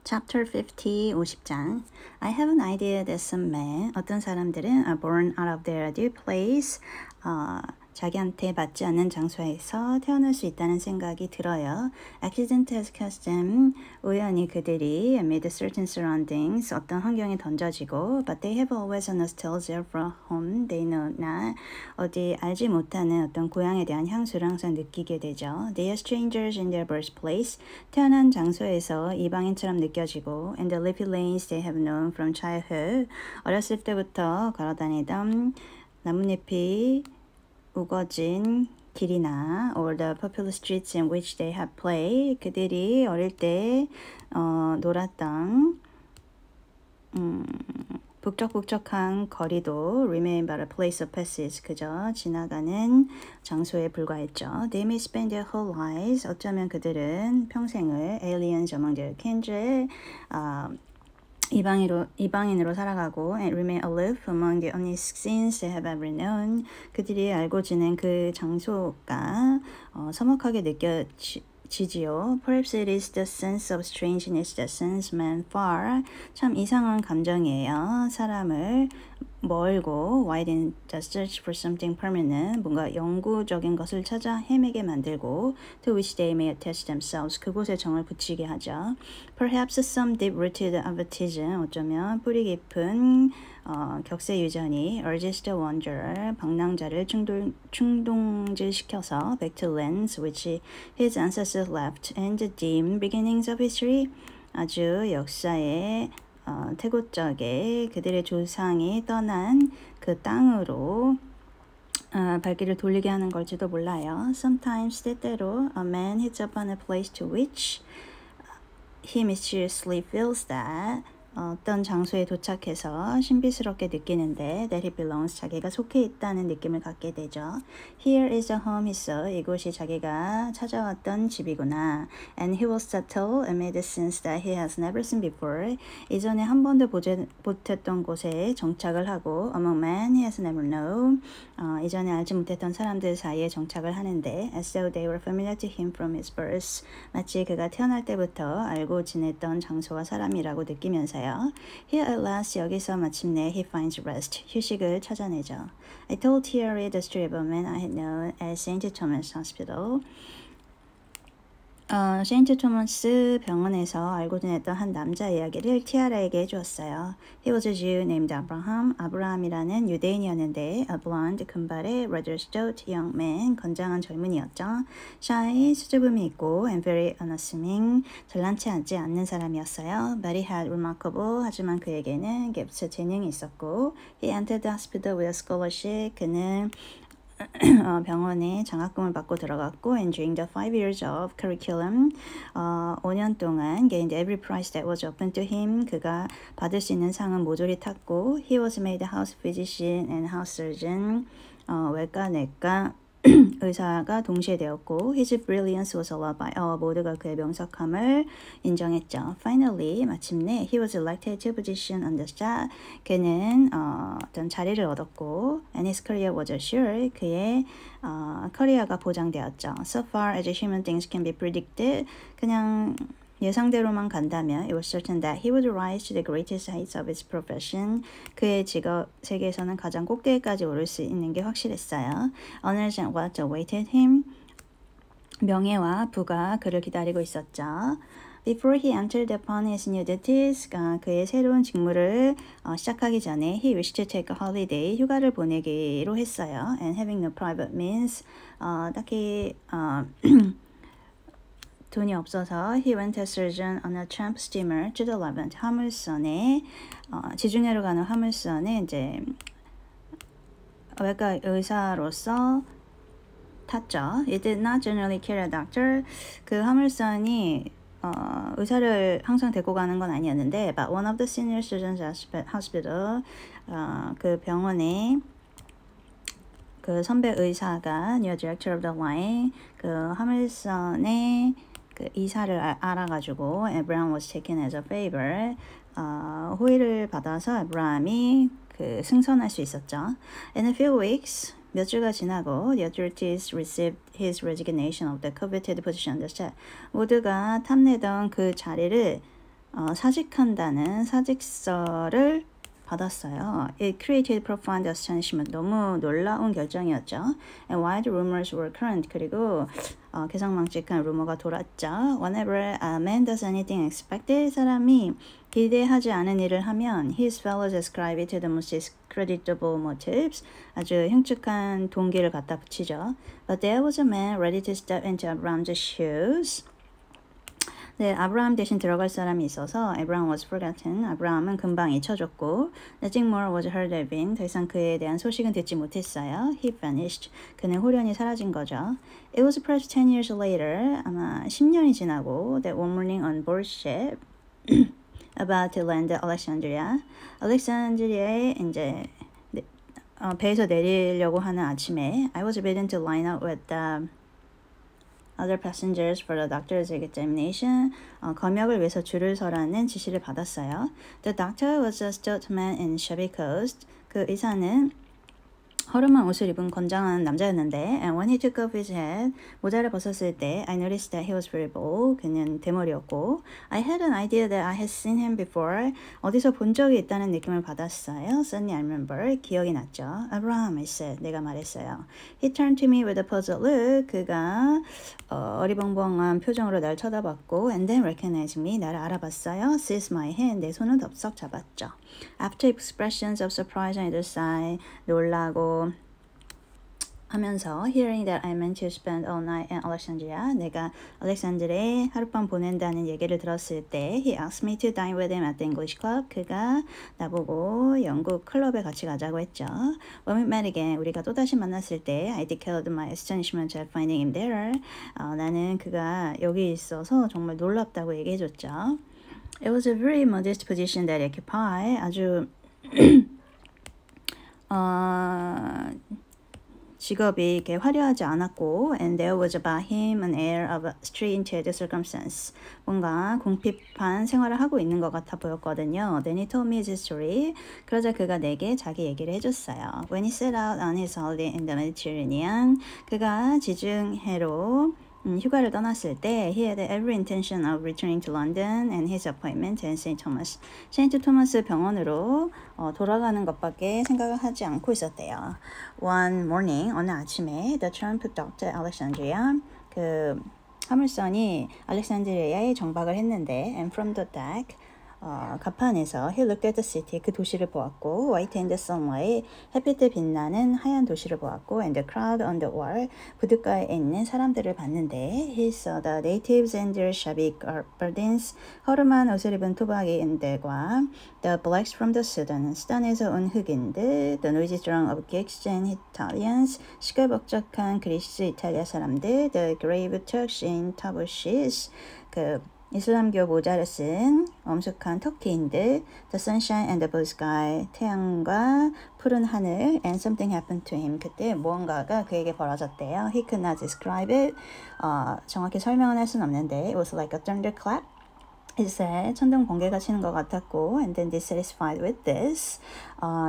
Chapter 50, 50장. I have an idea that some men, 어떤 사람들은 are born out of their due place, 자기한테 맞지 않는 장소에서 태어날 수 있다는 생각이 들어요. Accident has cast them, 우연히 그들이 amid certain surroundings, 어떤 환경에 던져지고, but they have always a nostalgia for home, they know not, 어디 알지 못하는 어떤 고향에 대한 향수를 항상 느끼게 되죠. They are strangers in their birthplace, 태어난 장소에서 이방인처럼 느껴지고, and the leafy lanes they have known from childhood, 어렸을 때부터 걸어다니던 나뭇잎이 우거진 길이나 or the popular streets in which they have played, 그들이 어릴 때 놀았던 북적북적한 거리도 remain but a place of passage, 그저 지나가는 장소에 불과했죠. They may spend their whole lives, 어쩌면 그들은 평생을 aliens among their kindred, 이방인으로 살아가고 and remain aloof among the only scenes they have ever known, 그들이 알고 지낸 그 장소가 서먹하게 느껴지지요. Perhaps it is the sense of strangeness that sends men far, 참 이상한 감정이에요. 사람을 멀고 widen the search for something permanent, 뭔가 영구적인 것을 찾아 헤매게 만들고 to which they may attach themselves, 그곳에 정을 붙이게 하죠. Perhaps some deep-rooted avertism, 어쩌면 뿌리 깊은 격세유전이 urges the wanderer, 방랑자를 충동질시켜서 back to lands which his ancestors left and the dim beginnings of history, 아주 역사의 태고적에 그들의 조상이 떠난 그 땅으로 발길을 돌리게 하는 걸지도 몰라요. Sometimes 때때로 a man hits upon a place to which he mysteriously feels that, 어떤 장소에 도착해서 신비스럽게 느끼는데 that he belongs, 자기가 속해 있다는 느낌을 갖게 되죠. Here is a home, he saw, 이곳이 자기가 찾아왔던 집이구나. And he will settle amid scenes that he has never seen before, 이전에 한 번도 보지 못했던 곳에 정착을 하고 among men he has never known, 이전에 알지 못했던 사람들 사이에 정착을 하는데 as though they were familiar to him from his birth, 마치 그가 태어날 때부터 알고 지냈던 장소와 사람이라고 느끼면서요. Here at last, 여기서 마침내 he finds rest, 휴식을 찾아내죠. I told Thierry the story of a man I had known at St. Thomas Hospital. 세인트 토마스 병원에서 알고 지냈던 한 남자 이야기를 티아라에게 해주었어요. He was a Jew named Abraham. 아브라함이라는 유대인이었는데 a blonde, 금발의 rather stout young man, 건장한 젊은이였죠. Shy, 수줍음이 있고 and very unassuming, 잘난치 않지 않는 사람이었어요. But he had remarkable, 하지만 그에게는 gifts, 재능이 있었고 he entered the hospital with a scholarship. 그는 병원에 장학금을 받고 들어갔고 and during the 5 years of curriculum, 5년 동안 gained every prize that was open to him, 그가 받을 수 있는 상은 모조리 탔고 he was made a house physician and house surgeon, 외과 내과 의사가 동시에 되었고 his brilliance was allowed by all, 모두가 그의 명석함을 인정했죠. Finally, 마침내 he was elected to position on the staff, 그는 어떤 자리를 얻었고 and his career was assured, 그의 커리어가 보장되었죠. So far as human things can be predicted, 그냥 예상대로만 간다면 it was certain that he would rise to the greatest heights of his profession, 그의 직업 세계에서는 가장 꼭대기까지 오를 수 있는 게 확실했어요. Honors and what awaited him, 명예와 부가 그를 기다리고 있었죠. Before he entered upon his new duties, 그의 새로운 직무를 시작하기 전에 he wished to take a holiday, 휴가를 보내기로 했어요. And having no private means, 딱히 돈이 없어서 he went as surgeon on a tramp steamer to the Levant, 화물선에 지중해로 가는 화물선에 이제 외과 의사로서 탔죠. It did not generally carry a doctor. 그 화물선이 의사를 항상 데리고 가는 건 아니었는데 but one of the senior surgeons at hospital, 그 병원에 그 선배 의사가 new director of the line, 그 화물선의 그 이사를 알아가지고 Abraham was taken as a favor, 호의를 받아서 아브라함이 그 승선할 수 있었죠. In a few weeks, 몇 주가 지나고 the authorities received his resignation of the coveted position on the staff. 모두가 탐내던 그 자리를 사직한다는 사직서를 받았어요. It created profound astonishment. 너무 놀라운 결정이었죠. And wild rumors were current. 그리고 개성망측한 루머가 돌았죠. Whenever a man does anything unexpected, 사람이 기대하지 않은 일을 하면 his fellows ascribe it to the most discreditable motives. 아주 흉측한 동기를 갖다 붙이죠. But there was a man ready to step into Abraham's shoes. 네, 아브라함 대신 들어갈 사람이 있어서 Abraham was forgotten. 아브라함은 금방 잊혀졌고 Nothing more was heard of him. 더 이상 그에 대한 소식은 듣지 못했어요. He vanished. 그는 홀연히 사라진 거죠. It was perhaps 10 years later. 아마 10년이 지나고 that one morning on board ship about to land at Alexandria. 알렉산드리아에 이제 배에서 내리려고 하는 아침에 I was bidden to line up with the other passengers for the doctor's examination. 검역을 위해서 줄을 서라는 지시를 받았어요. The doctor was a stout man in shabby clothes. 그 의사는 허름한 옷을 입은 건장한 남자였는데 and when he took off his hat, 모자를 벗었을 때 I noticed that he was very bald. 그는 대머리였고 I had an idea that I had seen him before. 어디서 본 적이 있다는 느낌을 받았어요. Suddenly I remember. 기억이 났죠. Abraham, I said. 내가 말했어요. He turned to me with a puzzled look. 그가 어리벙벙한 표정으로 날 쳐다봤고 and then recognized me. 나를 알아봤어요. Seized my hand. 내 손을 덥석 잡았죠. After expressions of surprise on either side, 놀라고 하면서 hearing that I meant to spend all night in Alexandria, 내가 알렉산드리아에 하룻밤 보낸다는 얘기를 들었을 때 he asked me to dine with him at the English club. 그가 나보고 영국 클럽에 같이 가자고 했죠. When we met again, 우리가 또다시 만났을 때 I declared my astonishment at finding him there. 나는 그가 여기 있어서 정말 놀랍다고 얘기해줬죠. It was a very modest position that I occupied. 아주 직업이 이렇게 화려하지 않았고 and there was about him an air of straitened circumstance. 뭔가 궁핍한 생활을 하고 있는 것 같아 보였거든요. Then he told me his story. 그러자 그가 내게 자기 얘기를 해줬어요. When he set out on his holiday in the Mediterranean, 그가 지중해로 휴가를 떠났을 때 he had every intention of returning to London and his appointment in St. Thomas. 세인트 토마스 병원으로 돌아가는 것밖에 생각을 하지 않고 있었대요. One morning, 어느 아침에 the tramp docked at Alexandria. 그 화물선이 알렉산드리아에 정박을 했는데 and from the deck 갑판에서 he looked at the city, 그 도시를 보았고 white in the sunlight, 햇빛에 빛나는 하얀 도시를 보았고 and the crowd on the wall, 부둣가에 있는 사람들을 봤는데 he saw the natives and their shabby gardens, 허름한 옷을 입은 토박이인들과 the blacks from the Sudan, 수단에서 온 흑인들, the noisy throng of Greeks and Italians, 시끌벅적한 그리스 이탈리아 사람들, the grave Turks in Tarsushes, 그 이슬람교 모자를 쓴 엄숙한 터키인들, the sunshine and the blue sky, 태양과 푸른 하늘, and something happened to him. 그때 무언가가 그에게 벌어졌대요. He could not describe it. 정확히 설명은 할 수는 없는데, it was like a thunderclap. 이제 천둥 번개가 치는 것 같았고, and then dissatisfied with this.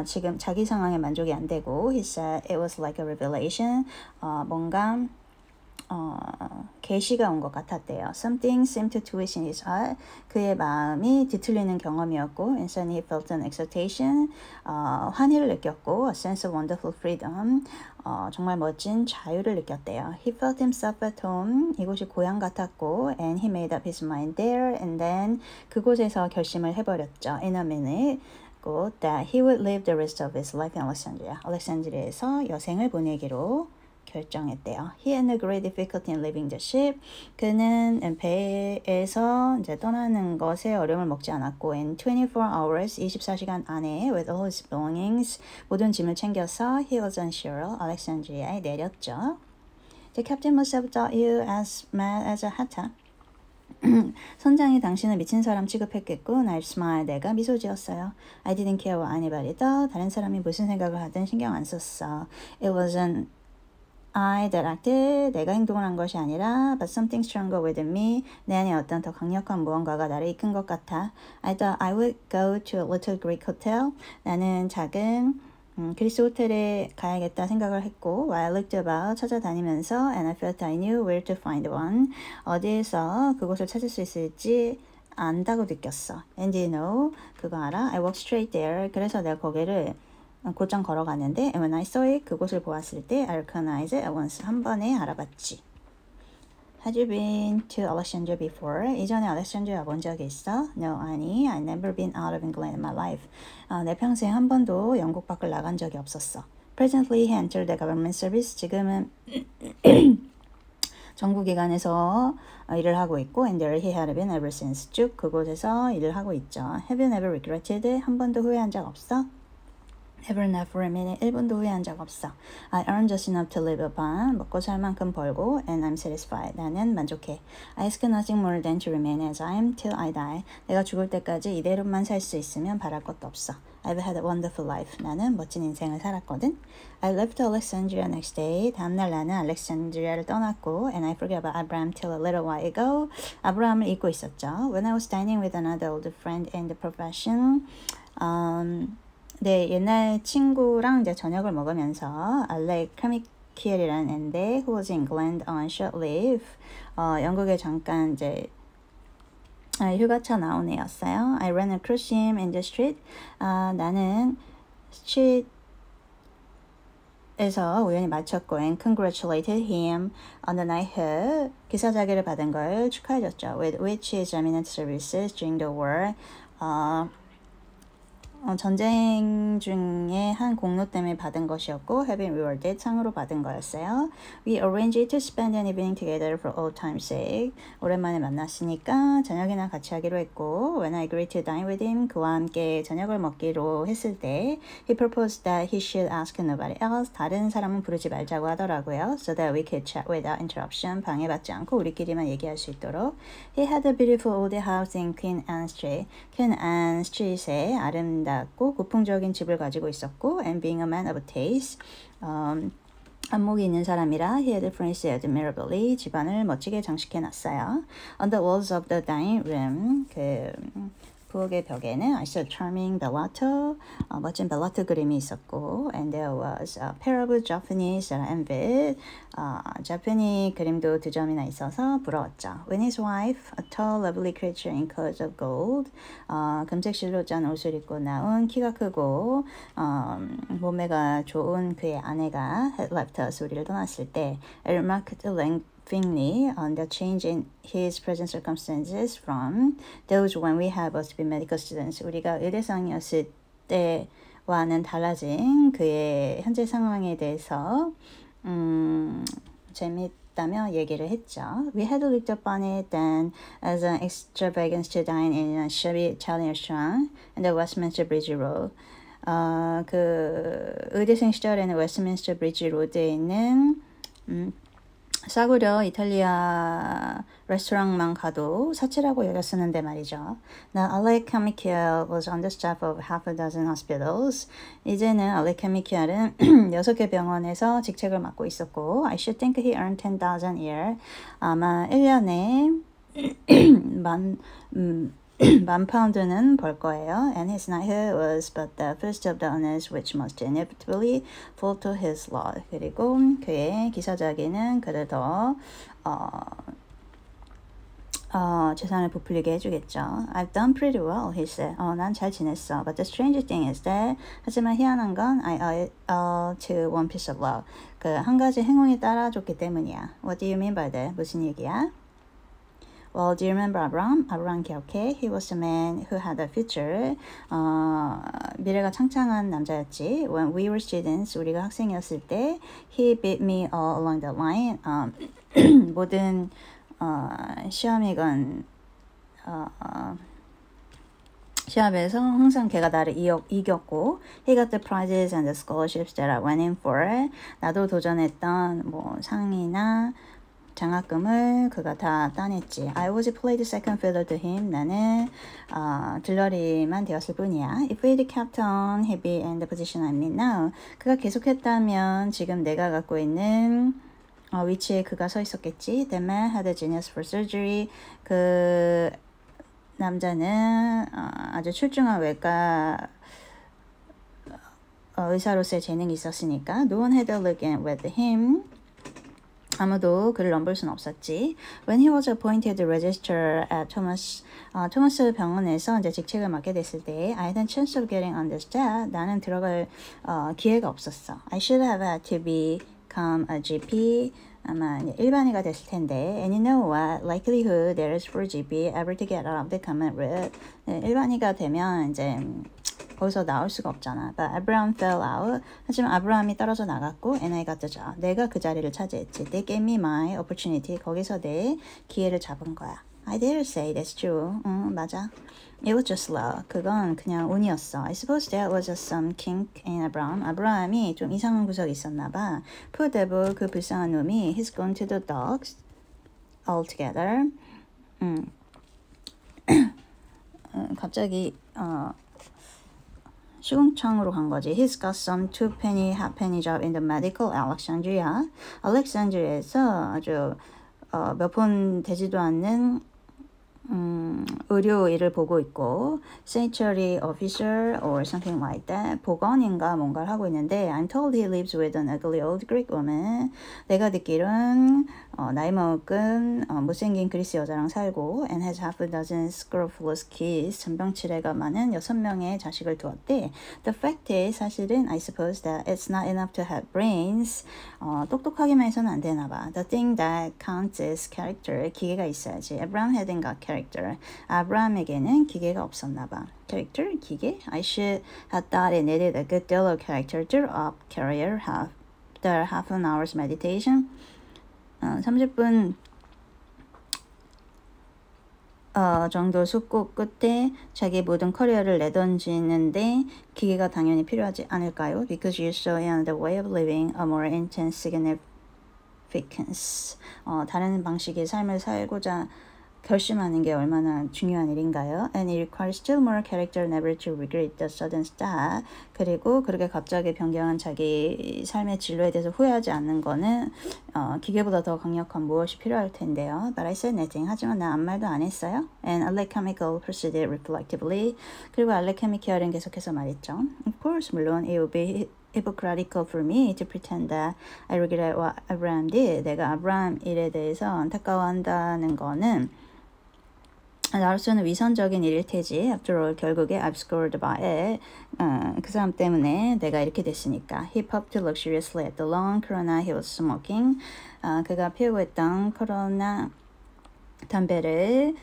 지금 자기 상황에 만족이 안 되고, he said it was like a revelation. 뭔가 계시가 온 것 같았대요. Something seemed to twist in his heart. 그의 마음이 뒤틀리는 경험이었고, and suddenly he felt an exultation. 환희를 느꼈고, a sense of wonderful freedom. 정말 멋진 자유를 느꼈대요. He felt himself at home. 이곳이 고향 같았고, and he made up his mind there. And then 그곳에서 결심을 해버렸죠. In a minute. that he would live the rest of his life in Alexandria. 알렉산드리아에서 여생을 보내기로 결정했대요. He had no great difficulty in leaving the ship. 그는 배에서 이제 떠나는 것에 어려움을 먹지 않았고, in 24 hours, 24시간 안에, with all his belongings, 모든 짐을 챙겨서 he was on shore, 알렉산드리아에 내렸죠. The captain must have thought you as mad as a hatter. 선장이 당신을 미친 사람 취급했겠고, I smiled. 내가 미소 지었어요. I didn't care what anybody thought. 다른 사람이 무슨 생각을 하든 신경 안 썼어. It wasn't I that acted. 내가 행동을 한 것이 아니라 but something stronger within me. 내 안에 어떤 더 강력한 무언가가 나를 이끈 것 같아. I thought I would go to a little Greek hotel. 나는 작은 그리스 호텔에 가야겠다 생각을 했고, while I looked about, 찾아다니면서, and I felt I knew where to find one. 어디에서 그곳을 찾을 수 있을지 안다고 느꼈어. And you know, 그거 알아? I walked straight there. 그래서 내가 거기를 곧장 걸어갔는데 and when I saw it, 그곳을 보았을 때 I recognized it at once. 한 번에 알아봤지. Had you been to Alexandria before? 이전에 알렉산드리아 본 적이 있어? No, 아니. I've never been out of England in my life. 내 평생 한 번도 영국 밖을 나간 적이 없었어. Presently, he entered the government service. 지금은 정부기관에서 일을 하고 있고 and there he had been ever since. 쭉 그곳에서 일을 하고 있죠. Have you never regretted? 한 번도 후회한 적 없어? Never not for a minute. 1분도 후회한 적 없어. I earn just enough to live upon. 먹고 살 만큼 벌고 and I'm satisfied. 나는 만족해. I ask nothing more than to remain as I am till I die. 내가 죽을 때까지 이대로만 살 수 있으면 바랄 것도 없어. I've had a wonderful life. 나는 멋진 인생을 살았거든. I left Alexandria next day. 다음날 나는 알렉산드리아를 떠났고 and I forgot about Abraham till a little while ago. 아브라함을 잊고 있었죠. When I was dining with another old friend in the profession, 네, 옛날 친구랑 이제 저녁을 먹으면서 알렉 카미키엘이라는 앤데 who was in England on short leave, 영국에 잠깐 이제 휴가차 나온 애였어요. I ran across him in the street. 나는 스트릿에서 우연히 마쳤고 and congratulated him on the knighthood. 기사자기를 받은 걸 축하해줬죠. With which his eminent services during the war. 전쟁 중에 한 공로 때문에 받은 것이었고 having rewarded 상으로 받은 거였어요. We arranged to spend an evening together for old time's sake. 오랜만에 만났으니까 저녁이나 같이 하기로 했고 when I agreed to dine with him, 그와 함께 저녁을 먹기로 했을 때 he proposed that he should ask nobody else. 다른 사람은 부르지 말자고 하더라고요. So that we could chat without interruption. 방해받지 않고 우리끼리만 얘기할 수 있도록. He had a beautiful old house in Queen Anne Street. Queen Anne Street에 아름다운 고풍적인 집을 가지고 있었고 and being a man of taste, 안목이 있는 사람이라 he had furnished admirably. 집안을 멋지게 장식해놨어요. On the walls of the dining room, 부엌의 벽에는 I saw charming Bellato, 멋진 벨라토 그림이 있었고 and there was a pair of Japanese that I envied. 자페니 그림도 2점이나 있어서 부러웠죠. When his wife, a tall, lovely creature in colors of gold, 금색 실로 짠 옷을 입고 나온 키가 크고 몸매가 좋은 그의 아내가 had left us, 우리를 떠났을 때 I remarked laughingly on the change in his present circumstances from those when we had both been medical students. 우리가 의대생이었을 때와는 달라진 그의 현재 상황에 대해서 재밌다며 얘기를 했죠. We had looked upon it then as an extravagance to dine in a shabby Italian restaurant in the Westminster Bridge Road. 그 의대생 시절에는 웨스트민스터 브리지 로드에 있는 싸구려 이탈리아 레스토랑만 가도 사치라고 여겼었는데 말이죠. Now, Alec Kamikiel was on the staff of half a dozen hospitals. 이제는 알렉 카미키엘은 6개 병원에서 직책을 맡고 있었고 I should think he earned 10,000 a year. 아마 1년에 만 파운드는 벌 거예요. And his knighthood was but the first of the honors which must inevitably fall to his lot. 그리고 그의 기사자기는 그를 더 재산을 부풀리게 해주겠죠. I've done pretty well, he said. 난 잘 지냈어. But the strange thing is that 하지만 희한한 건 I owe to one piece of luck. 그 한 가지 행운이 따라줬기 때문이야. What do you mean by that? 무슨 얘기야? Well, do you remember Abraham? 아브라함 기억해? He was a man who had a future. 미래가 창창한 남자였지. When we were students, 우리가 학생이었을 때, he beat me all along the line. 모든 시험이건 시합에서 항상 걔가 나를 이겼고 he got the prizes and the scholarships that I went in for. 나도 도전했던 뭐 상이나 장학금을 그가 다 따냈지. I was played second fiddle to him. 나는 들러리만 되었을 뿐이야. If he'd kept on, he'd be in the position I'm in now. 그가 계속했다면 지금 내가 갖고 있는 위치에 그가 서 있었겠지. The man had a genius for surgery. 그 남자는 아주 출중한 외과 의사로서의 재능이 있었으니까. No one had a look in with him. 아무도 그를 넘볼 순 없었지. When he was appointed registrar at 토마스 병원에서 이제 직책을 맡게 됐을 때 I had a chance of getting on the staff. 나는 들어갈 기회가 없었어. I should have had to become a GP. 아마 일반의가 됐을 텐데 and you know what likelihood there is for GP ever to get out of the common route. 일반의가 되면 이제 거기서 나올 수가 없잖아. But Abraham fell out. 하지만 아브라함이 떨어져 나갔고 and I got the job. 내가 그 자리를 차지했지. They gave me my opportunity. 거기서 내 기회를 잡은 거야. I dare say that's true. 맞아. It was just luck. 그건 그냥 운이었어. I suppose that was just some kink in Abraham. 아브라함이 좀 이상한 구석이 있었나 봐. Poor devil, 그 불쌍한 놈이 he's gone to the dogs altogether. 갑자기 시궁창으로 간 거지. He's got some two-penny, half-penny job in the medical Alexandria. 알렉산드리아에서 아주 몇 번 되지도 않는 의료 일을 보고 있고 sanctuary officer or something like that. 보건인가 뭔가를 하고 있는데 I'm told he lives with an ugly old Greek woman. 내가 듣기론 나이 먹은 못생긴 그리스 여자랑 살고 and has half a dozen scrofulous kids. 전병치레가 많은 6명의 자식을 두었대. The fact is 사실은 I suppose that it's not enough to have brains. 똑똑하기만 해서는 안 되나 봐. The thing that counts is character. 기계가 있어야지. Abraham hadn't got character. 아브라함에게는 기계가 없었나 봐. Character? 기계? I should have thought it needed a good deal of character to up career after half an hour's meditation. 30분 정도 숙고 끝에 자기 모든 커리어를 내던지는데 기계가 당연히 필요하지 않을까요? Because you saw in the way of living a more intense significance. 다른 방식의 삶을 살고자 결심하는 게 얼마나 중요한 일인가요? And it requires still more character never to regret the sudden start. 그리고 그렇게 갑자기 변경한 자기 삶의 진로에 대해서 후회하지 않는 거는 기계보다 더 강력한 무엇이 필요할 텐데요. But I said nothing. 하지만 난 아무 말도 안 했어요. And Alechemical proceeded reflectively. 그리고 알레케미컬은 계속해서 말했죠. Of course, 물론 it would be hypocritical for me to pretend that I regret what Abraham did. 내가 아브라함 일에 대해서 안타까워한다는 거는 나로서는 위선적인 일일 테지. After all, 결국에 I've scored by it. 그 사람 때문에 내가 이렇게 됐으니까. He puffed luxuriously at the long corona he was smoking. 그가 피우고 있던 코로나 담배를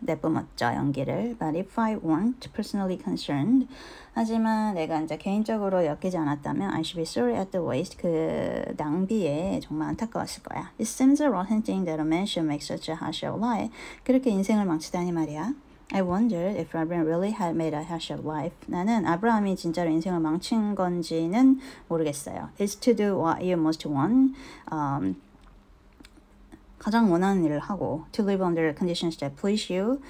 내뿜었죠, 연기를. But if I weren't personally concerned, 하지만 내가 이제 개인적으로 엮이지 않았다면 I should be sorry at the waste. 그 낭비에 정말 안타까웠을 거야. It seems a rotten thing that a man should make such a hash of life. 그렇게 인생을 망치다니 말이야. I wondered if Abraham really had made a hash of life. 나는 아브라함이 진짜로 인생을 망친 건지는 모르겠어요. It's to do what you most want. 가장 원하는 일을 하고 to live under conditions that please you.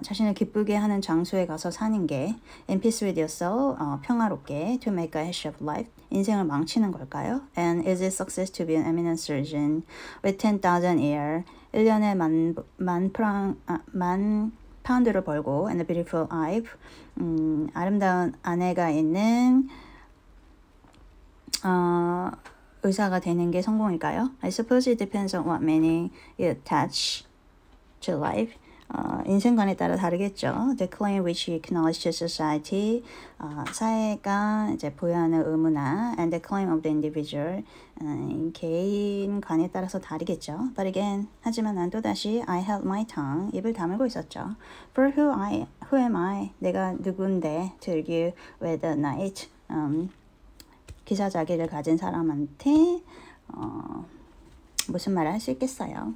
자신을 기쁘게 하는 장소에 가서 사는 게 in peace with yourself. 평화롭게 to make a hash of life. 인생을 망치는 걸까요? And is it success to be an eminent surgeon with 10,000 a year. 1년에 만 파운드를 벌고 and a beautiful wife. 아름다운 아내가 있는 의사가 되는 게 성공일까요? I suppose it depends on what meaning you attach to life. 인생관에 따라 다르겠죠. The claim which you acknowledge to society, 사회가 이제 보유하는 의무나 and the claim of the individual, 개인관에 따라서 다르겠죠. But again, 하지만 난 또다시 I held my tongue, 입을 다물고 있었죠. For who am I? 내가 누군데 to argue with the night. 기사자기를 가진 사람한테 무슨 말을 할 수 있겠어요.